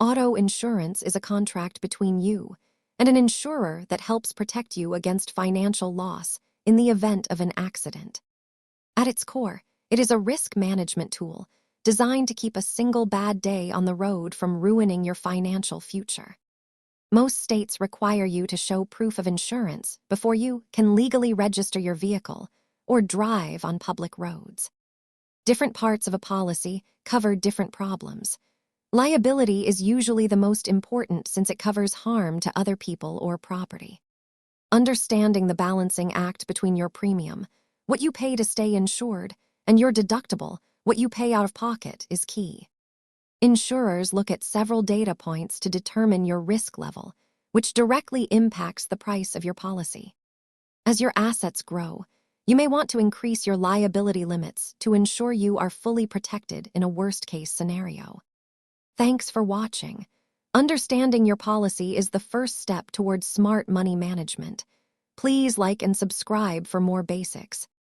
Auto insurance is a contract between you and an insurer that helps protect you against financial loss in the event of an accident. At its core, it is a risk management tool designed to keep a single bad day on the road from ruining your financial future. Most states require you to show proof of insurance before you can legally register your vehicle or drive on public roads. Different parts of a policy cover different problems. Liability is usually the most important since it covers harm to other people or property. Understanding the balancing act between your premium, what you pay to stay insured, and your deductible, what you pay out of pocket, is key. Insurers look at several data points to determine your risk level, which directly impacts the price of your policy. As your assets grow, you may want to increase your liability limits to ensure you are fully protected in a worst-case scenario. Thanks for watching. Understanding your policy is the first step towards smart money management. Please like and subscribe for more basics.